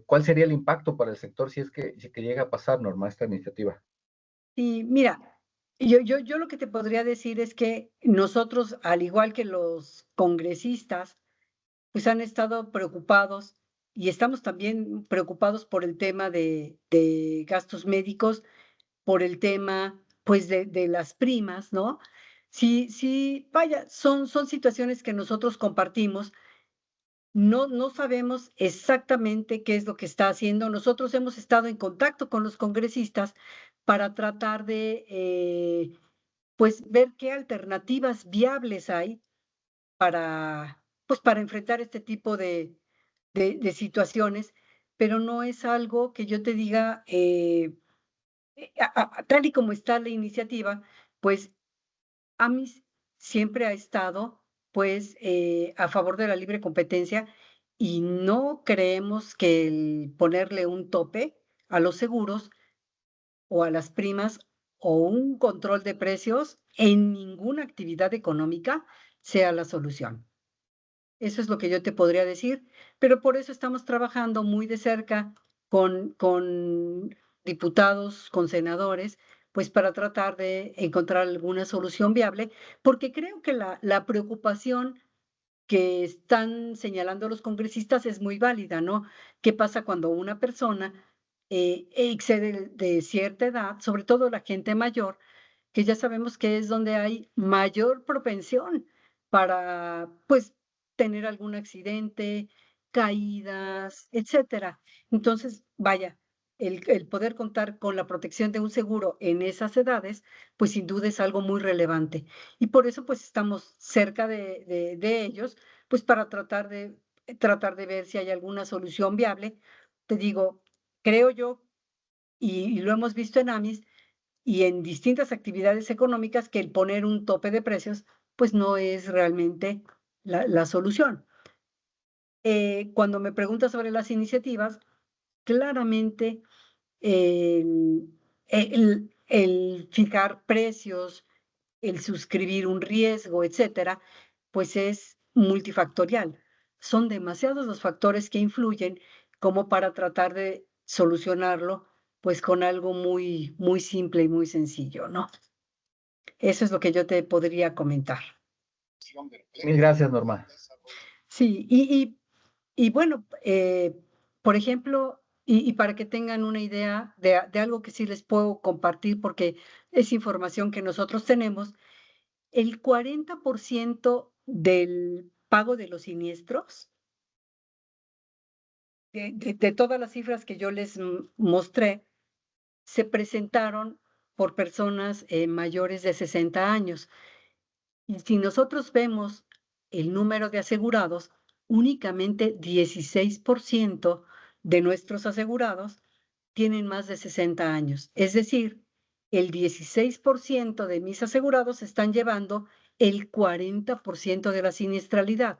¿Cuál sería el impacto para el sector si es que llega a pasar, Norma, esta iniciativa? Y mira, yo lo que te podría decir es que nosotros, al igual que los congresistas, pues han estado preocupados y estamos también preocupados por el tema de gastos médicos, por el tema, pues, de las primas, ¿no? Sí, sí, vaya, son situaciones que nosotros compartimos. No sabemos exactamente qué es lo que está haciendo. Nosotros hemos estado en contacto con los congresistas para tratar de, pues, ver qué alternativas viables hay para, pues, para enfrentar este tipo de situaciones, pero no es algo que yo te diga, tal y como está la iniciativa, pues AMIS siempre ha estado, pues, a favor de la libre competencia y no creemos que el ponerle un tope a los seguros o a las primas o un control de precios en ninguna actividad económica sea la solución. Eso es lo que yo te podría decir, pero por eso estamos trabajando muy de cerca con diputados, con senadores, pues para tratar de encontrar alguna solución viable, porque creo que la preocupación que están señalando los congresistas es muy válida, ¿no? ¿Qué pasa cuando una persona excede de cierta edad, sobre todo la gente mayor, que ya sabemos que es donde hay mayor propensión para, pues, tener algún accidente, caídas, etcétera? Entonces, vaya, el poder contar con la protección de un seguro en esas edades, pues, sin duda es algo muy relevante. Y por eso, pues, estamos cerca de ellos, pues, para tratar de ver si hay alguna solución viable. Te digo, creo yo, y lo hemos visto en AMIS, y en distintas actividades económicas que el poner un tope de precios, pues no es realmente la solución. Cuando me preguntas sobre las iniciativas, claramente el fijar precios, el suscribir un riesgo, etcétera, pues es multifactorial. Son demasiados los factores que influyen como para tratar de solucionarlo, pues con algo muy simple y muy sencillo, ¿no? Eso es lo que yo te podría comentar. Mil gracias, Norma. Sí, y bueno, por ejemplo, y para que tengan una idea de algo que sí les puedo compartir, porque es información que nosotros tenemos, el 40% del pago de los siniestros, de todas las cifras que yo les mostré, se presentaron por personas mayores de 60 años. Y si nosotros vemos el número de asegurados, únicamente 16% de nuestros asegurados tienen más de 60 años. Es decir, el 16% de mis asegurados están llevando el 40% de la siniestralidad.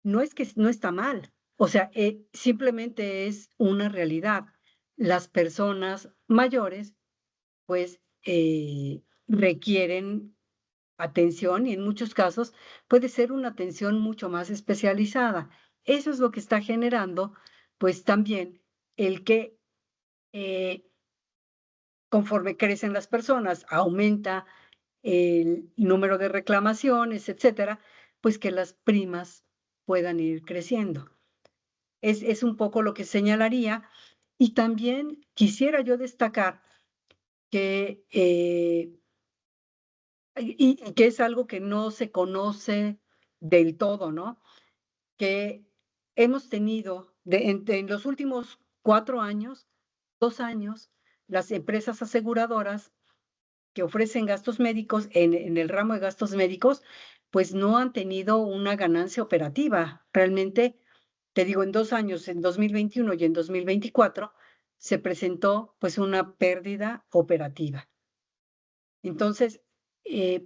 No es que no está mal, o sea, simplemente es una realidad. Las personas mayores, pues, requieren atención y en muchos casos puede ser una atención mucho más especializada. Eso es lo que está generando, pues también el que conforme crecen las personas, aumenta el número de reclamaciones, etcétera, pues que las primas puedan ir creciendo. Es un poco lo que señalaría. Y también quisiera yo destacar que y que es algo que no se conoce del todo, ¿no? Que hemos tenido en los últimos 4 años, 2 años, las empresas aseguradoras que ofrecen gastos médicos en el ramo de gastos médicos, pues no han tenido una ganancia operativa. Realmente, te digo, en 2 años, en 2021 y en 2024, se presentó pues una pérdida operativa. Entonces,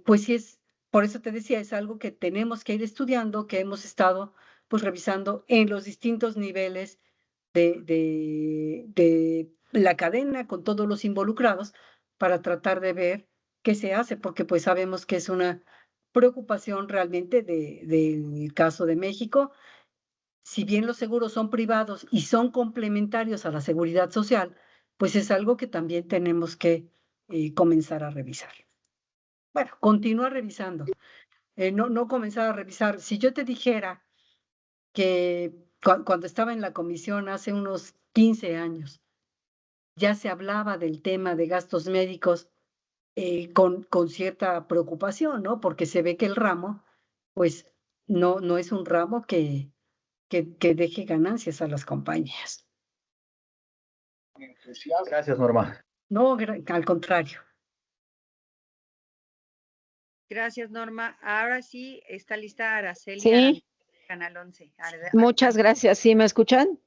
pues sí es, por eso te decía, es algo que tenemos que ir estudiando, que hemos estado pues revisando en los distintos niveles de la cadena con todos los involucrados para tratar de ver qué se hace, porque pues sabemos que es una preocupación realmente del caso de México. Si bien los seguros son privados y son complementarios a la seguridad social, pues es algo que también tenemos que comenzar a revisar. Bueno, continúa revisando, no comenzar a revisar. Si yo te dijera que cuando estaba en la comisión hace unos 15 años, ya se hablaba del tema de gastos médicos con cierta preocupación, ¿no? Porque se ve que el ramo, pues, no es un ramo que deje ganancias a las compañías. Gracias, Norma. No, al contrario. Gracias, Norma. Ahora sí está lista Araceli Sí, Canal 11. muchas gracias. ¿Sí me escuchan?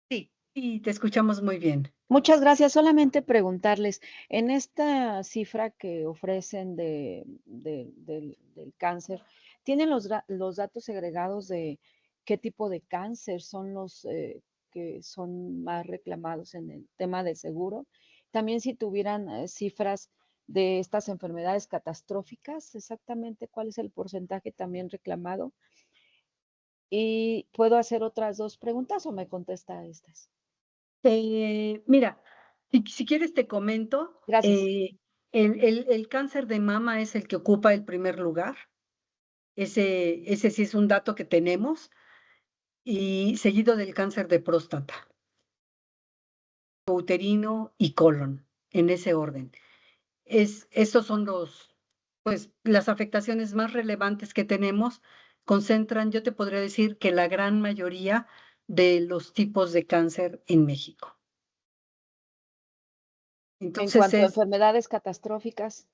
Sí. Y te escuchamos muy bien. Muchas gracias. Solamente preguntarles, en esta cifra que ofrecen del cáncer, ¿tienen los datos agregados de qué tipo de cáncer son los que son más reclamados en el tema del seguro? También si tuvieran cifras de estas enfermedades catastróficas, exactamente cuál es el porcentaje también reclamado. Y puedo hacer otras 2 preguntas o me contesta estas. Mira, si quieres te comento, Gracias. el cáncer de mama es el que ocupa el primer lugar. Ese sí es un dato que tenemos, y seguido del cáncer de próstata, uterino y colon, en ese orden. Estos son pues, las afectaciones más relevantes que tenemos. Concentran, yo te podría decir que la gran mayoría de los tipos de cáncer en México. En Entonces cuanto a enfermedades catastróficas.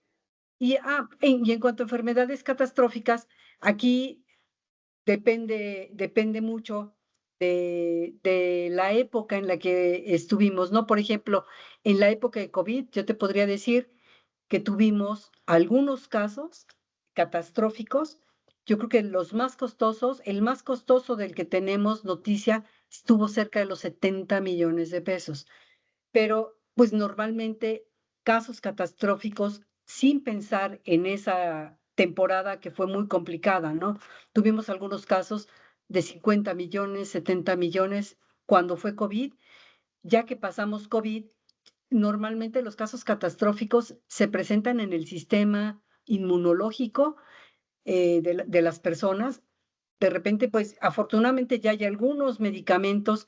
y en cuanto a enfermedades catastróficas, aquí depende mucho de la época en la que estuvimos, ¿no? Por ejemplo, en la época de COVID, yo te podría decir que tuvimos algunos casos catastróficos. Yo creo que los más costosos, el más costoso del que tenemos noticia, estuvo cerca de los 70 millones de pesos. Pero, pues normalmente, casos catastróficos, sin pensar en esa temporada que fue muy complicada, ¿no? Tuvimos algunos casos de 50 millones, 70 millones cuando fue COVID. Ya que pasamos COVID, normalmente los casos catastróficos se presentan en el sistema inmunológico de las personas. De repente, pues afortunadamente ya hay algunos medicamentos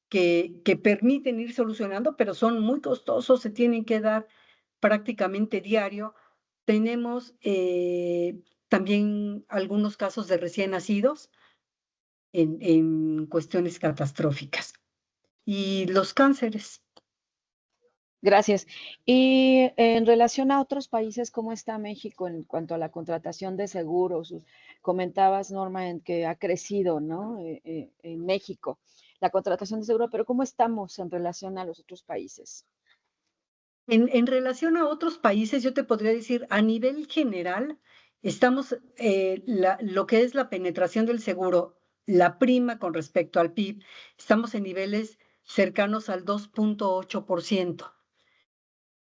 que permiten ir solucionando, pero son muy costosos, se tienen que dar prácticamente diario. Tenemos también algunos casos de recién nacidos en cuestiones catastróficas. Y los cánceres. Gracias. Y en relación a otros países, ¿cómo está México en cuanto a la contratación de seguros? Comentabas, Norma, en que ha crecido, ¿no? En México, la contratación de seguro, pero ¿cómo estamos en relación a los otros países? En relación a otros países, yo te podría decir, a nivel general, estamos, lo que es la penetración del seguro, la prima con respecto al PIB, estamos en niveles cercanos al 2.8%.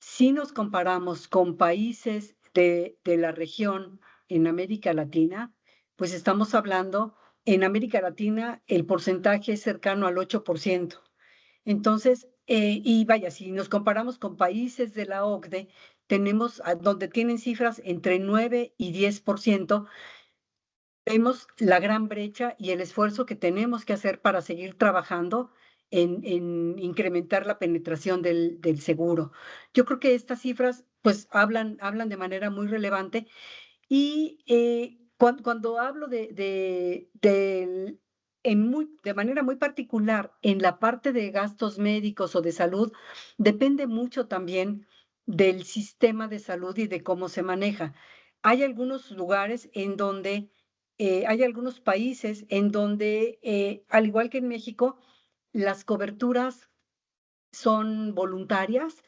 Si nos comparamos con países de la región en América Latina, pues estamos hablando, en América Latina el porcentaje es cercano al 8%. Entonces, y vaya, si nos comparamos con países de la OCDE, tenemos donde tienen cifras entre 9 y 10%, vemos la gran brecha y el esfuerzo que tenemos que hacer para seguir trabajando en incrementar la penetración del seguro. Yo creo que estas cifras pues hablan de manera muy relevante y cuando hablo del de manera muy particular en la parte de gastos médicos o de salud, depende mucho también del sistema de salud y de cómo se maneja. Hay algunos lugares en donde, hay algunos países en donde, al igual que en México, las coberturas son voluntarias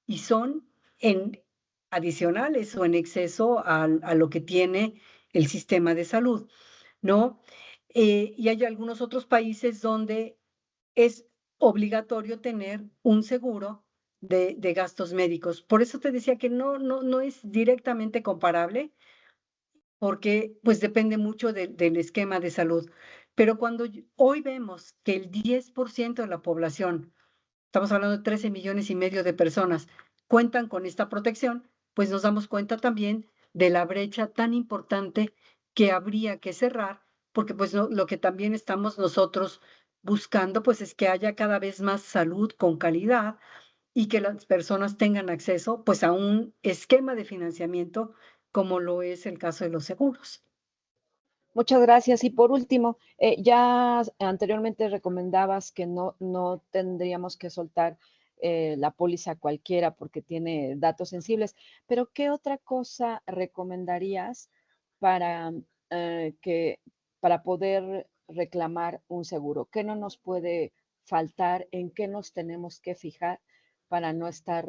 y son en adicionales o en exceso a lo que tiene el sistema de salud, ¿no? Y hay algunos otros países donde es obligatorio tener un seguro de gastos médicos. Por eso te decía que no es directamente comparable, porque pues depende mucho del esquema de salud. Pero cuando hoy vemos que el 10% de la población, estamos hablando de 13,5 millones de personas, cuentan con esta protección, pues nos damos cuenta también de la brecha tan importante que habría que cerrar, porque pues lo que también estamos nosotros buscando, pues es que haya cada vez más salud con calidad y que las personas tengan acceso pues a un esquema de financiamiento como lo es el caso de los seguros. Muchas gracias. Y por último, ya anteriormente recomendabas que no tendríamos que soltar la póliza cualquiera porque tiene datos sensibles, pero ¿qué otra cosa recomendarías para, que, para poder reclamar un seguro? ¿Qué no nos puede faltar? ¿En qué nos tenemos que fijar para no estar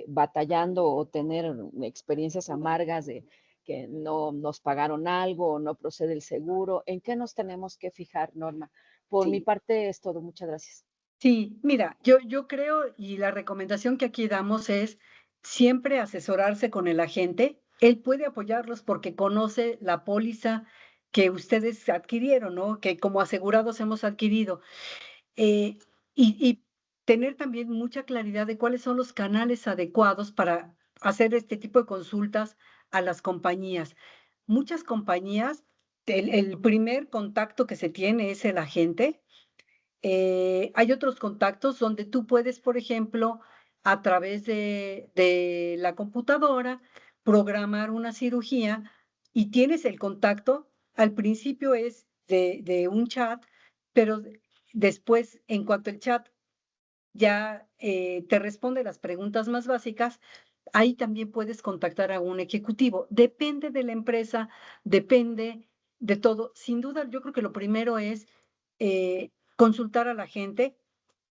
batallando o tener experiencias amargas de que no nos pagaron algo o no procede el seguro? ¿En qué nos tenemos que fijar, Norma? Por mi Sí, parte es todo. Muchas gracias. sí, mira, yo creo y la recomendación que aquí damos es siempre asesorarse con el agente. Él puede apoyarlos porque conoce la póliza que ustedes adquirieron, ¿no? Que como asegurados hemos adquirido. eh, y tener también mucha claridad de cuáles son los canales adecuados para hacer este tipo de consultas a las compañías. Muchas compañías, el primer contacto que se tiene es el agente. Hay otros contactos donde tú puedes, por ejemplo, a través de la computadora, programar una cirugía y tienes el contacto. Al principio es de un chat, pero después, en cuanto el chat ya te responde las preguntas más básicas, ahí también puedes contactar a un ejecutivo. Depende de la empresa, depende de todo. Sin duda, yo creo que lo primero es consultar a la gente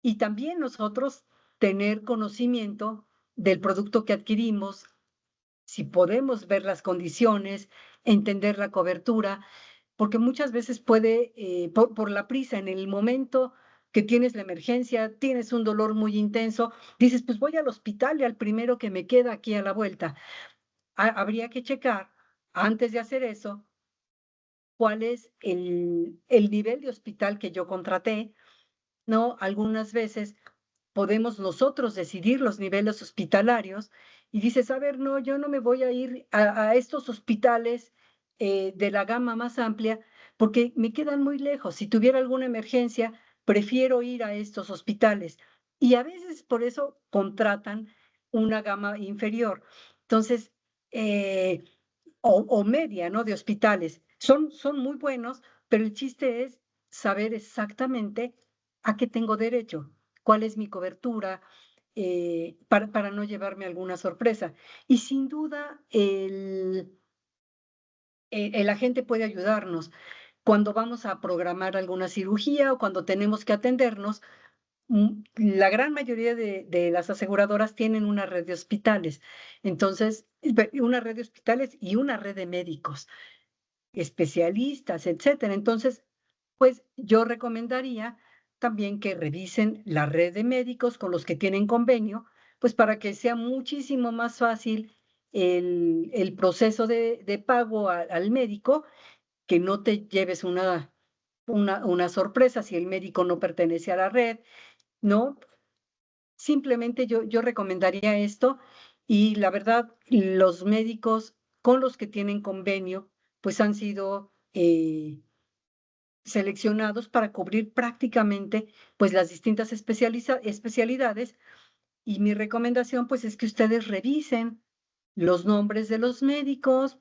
y también nosotros tener conocimiento del producto que adquirimos, si podemos ver las condiciones, entender la cobertura, porque muchas veces puede, por la prisa, en el momento que tienes la emergencia, tienes un dolor muy intenso, dices, pues voy al hospital y al primero que me queda aquí a la vuelta. Habría que checar, antes de hacer eso, cuál es el nivel de hospital que yo contraté, ¿no? Algunas veces podemos nosotros decidir los niveles hospitalarios y dices, a ver, no, yo no me voy a ir a estos hospitales de la gama más amplia porque me quedan muy lejos. Si tuviera alguna emergencia, prefiero ir a estos hospitales. Y a veces por eso contratan una gama inferior. Entonces, o media, ¿no? De hospitales. Son muy buenos, pero el chiste es saber exactamente a qué tengo derecho, cuál es mi cobertura, para no llevarme alguna sorpresa. Y sin duda, el agente puede ayudarnos cuando vamos a programar alguna cirugía o cuando tenemos que atendernos. La gran mayoría de las aseguradoras tienen una red de hospitales. Entonces, una red de hospitales y una red de médicos, especialistas, etcétera. Entonces, pues yo recomendaría también que revisen la red de médicos con los que tienen convenio, pues para que sea muchísimo más fácil el proceso de pago al médico, que no te lleves una sorpresa si el médico no pertenece a la red, ¿no? Simplemente yo recomendaría esto y la verdad, los médicos con los que tienen convenio, pues han sido seleccionados para cubrir prácticamente pues las distintas especialidades y mi recomendación pues es que ustedes revisen los nombres de los médicos,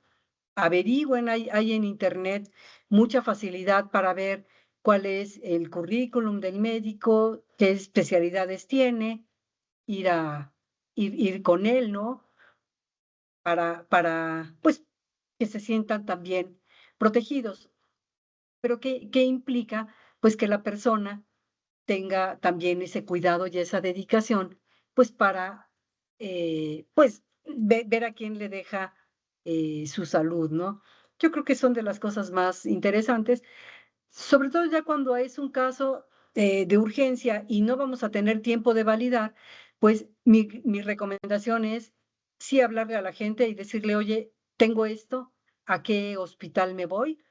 averigüen, hay en internet mucha facilidad para ver cuál es el currículum del médico, qué especialidades tiene, ir con él, ¿no? Pues, que se sientan también protegidos. Pero ¿qué implica? Pues que la persona tenga también ese cuidado y esa dedicación, pues para, pues, ver a quién le deja su salud, ¿no? Yo creo que son de las cosas más interesantes, sobre todo ya cuando es un caso de urgencia y no vamos a tener tiempo de validar, pues mi recomendación es sí hablarle a la gente y decirle, oye, tengo esto, ¿a qué hospital me voy?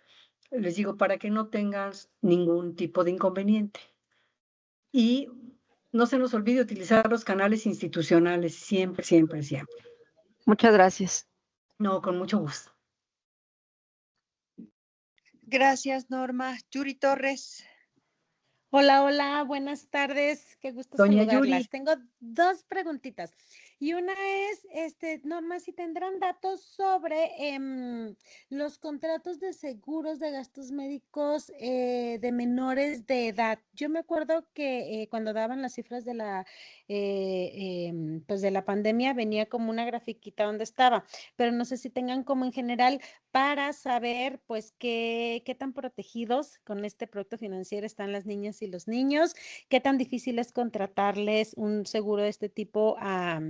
Les digo, para que no tengas ningún tipo de inconveniente. Y no se nos olvide utilizar los canales institucionales, siempre, siempre, siempre. Muchas gracias. No, con mucho gusto. Gracias, Norma. Yuri Torres. Hola, hola, buenas tardes, qué gusto Doña saludarlas. Yuri. Tengo dos preguntitas. Y una es, Norma, si tendrán datos sobre los contratos de seguros de gastos médicos de menores de edad. Yo me acuerdo que cuando daban las cifras de pues de la pandemia venía como una grafiquita donde estaba, pero no sé si tengan como en general para saber, pues, qué tan protegidos con este producto financiero están las niñas y los niños, qué tan difícil es contratarles un seguro de este tipo a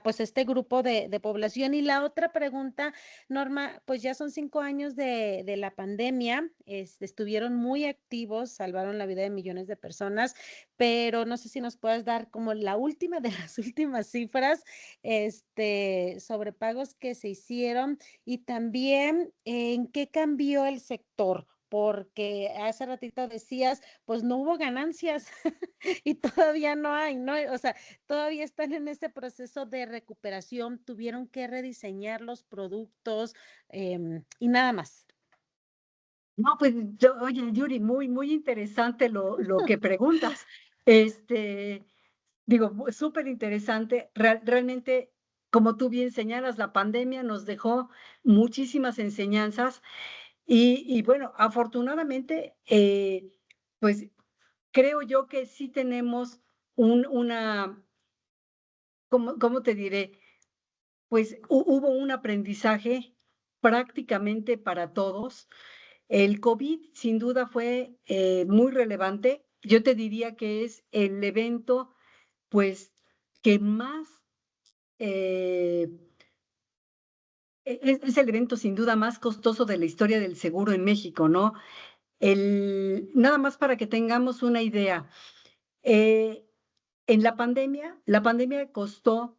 pues este grupo de población. Y la otra pregunta, Norma, pues ya son 5 años de la pandemia, estuvieron muy activos, salvaron la vida de millones de personas, pero no sé si nos puedas dar como la última de las últimas cifras, sobre pagos que se hicieron y también en qué cambió el sector, porque hace ratito decías, pues no hubo ganancias y todavía no hay, ¿no? O sea, todavía están en ese proceso de recuperación, tuvieron que rediseñar los productos y nada más. No, pues, oye, Yuri, muy, muy interesante lo que preguntas. Digo, súper interesante. Realmente, como tú bien señalas, la pandemia nos dejó muchísimas enseñanzas y bueno, afortunadamente, pues creo yo que sí tenemos una, ¿cómo te diré? Pues hubo un aprendizaje prácticamente para todos. El COVID sin duda fue muy relevante. Yo te diría que es el evento, pues, que más, eh, es el evento sin duda más costoso de la historia del seguro en México, ¿no? Nada más para que tengamos una idea, eh, en la pandemia costó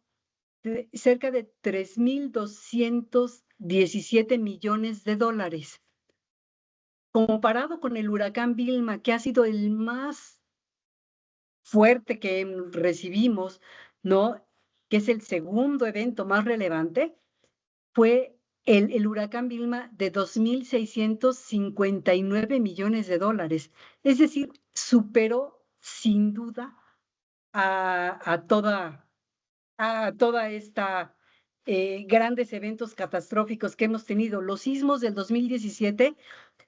cerca de 3,217 millones de dólares. Comparado con el huracán Vilma, que ha sido el más fuerte que recibimos, ¿no? Que es el segundo evento más relevante, fue el huracán Vilma de 2,659 millones de dólares. Es decir, superó sin duda a toda esta grandes eventos catastróficos que hemos tenido. Los sismos del 2017,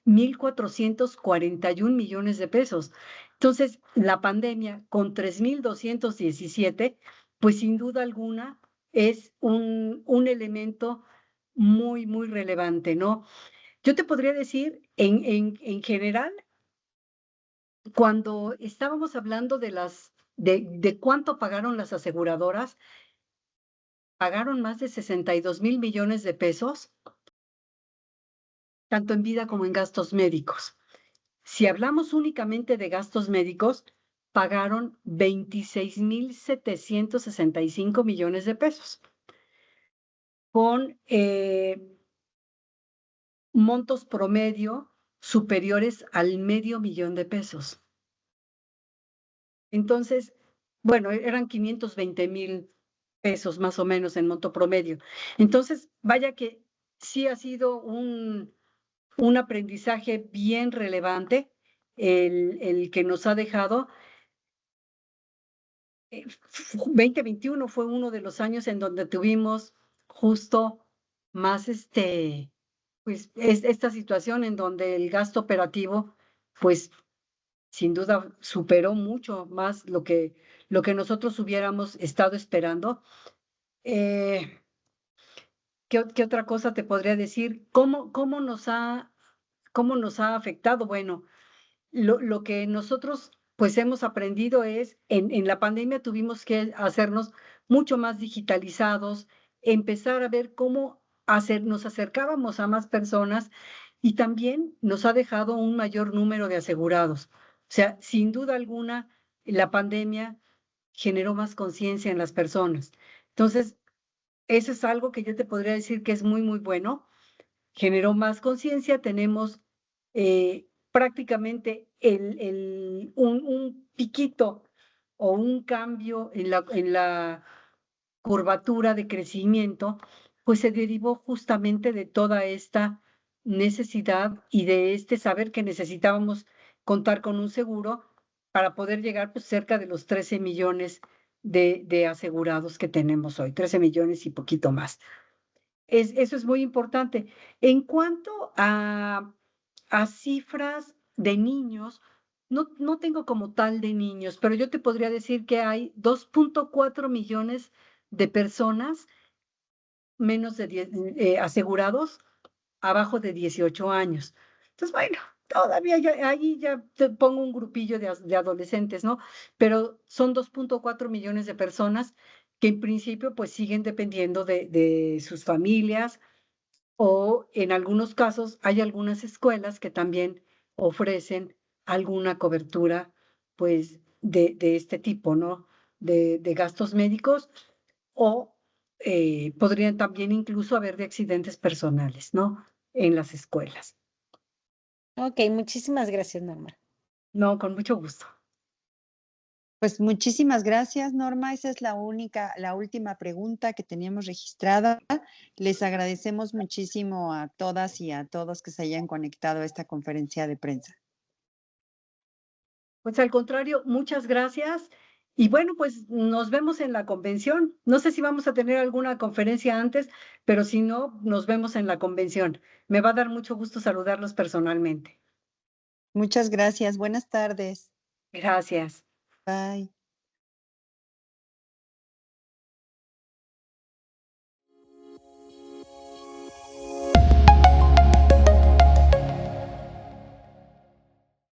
1,441 millones de pesos. Entonces, la pandemia con 3,217, pues sin duda alguna es un elemento muy, muy relevante, ¿no? Yo te podría decir, en general, cuando estábamos hablando de cuánto pagaron las aseguradoras, pagaron más de 62 mil millones de pesos, tanto en vida como en gastos médicos. Si hablamos únicamente de gastos médicos, pagaron 26,765 millones de pesos, con montos promedio superiores al $500,000 de pesos. Entonces, bueno, eran 520,000 pesos más o menos en monto promedio. Entonces, vaya que sí ha sido un aprendizaje bien relevante el que nos ha dejado. 2021 fue uno de los años en donde tuvimos justo más pues esta situación en donde el gasto operativo pues sin duda superó mucho más lo que nosotros hubiéramos estado esperando. ¿Qué otra cosa te podría decir? ¿Cómo nos ha afectado? Bueno, lo que nosotros pues hemos aprendido es, en la pandemia tuvimos que hacernos mucho más digitalizados, empezar a ver cómo nos acercábamos a más personas, y también nos ha dejado un mayor número de asegurados. O sea, sin duda alguna, la pandemia generó más conciencia en las personas. Entonces, eso es algo que yo te podría decir que es muy, muy bueno. Generó más conciencia, tenemos prácticamente un piquito o un cambio en la curvatura de crecimiento, pues se derivó justamente de toda esta necesidad y de este saber que necesitábamos contar con un seguro para poder llegar pues cerca de los 13 millones de asegurados que tenemos hoy, 13 millones y poquito más. Eso es muy importante. En cuanto a cifras de niños, no tengo como tal de niños, pero yo te podría decir que hay 2.4 millones de personas menos de 10, asegurados abajo de 18 años. Entonces, bueno, todavía ahí ya te pongo un grupillo de adolescentes, ¿no? Pero son 2.4 millones de personas que en principio pues siguen dependiendo de sus familias, o en algunos casos hay algunas escuelas que también ofrecen alguna cobertura pues de este tipo, ¿no? De gastos médicos, o podrían también incluso haber de accidentes personales, ¿no? En las escuelas. Ok, muchísimas gracias, Norma. No, con mucho gusto. Pues muchísimas gracias, Norma. Esa es la última pregunta que teníamos registrada. Les agradecemos muchísimo a todas y a todos que se hayan conectado a esta conferencia de prensa. Pues al contrario, muchas gracias. Y bueno, pues nos vemos en la convención. No sé si vamos a tener alguna conferencia antes, pero si no, nos vemos en la convención. Me va a dar mucho gusto saludarlos personalmente. Muchas gracias. Buenas tardes. Gracias. Bye.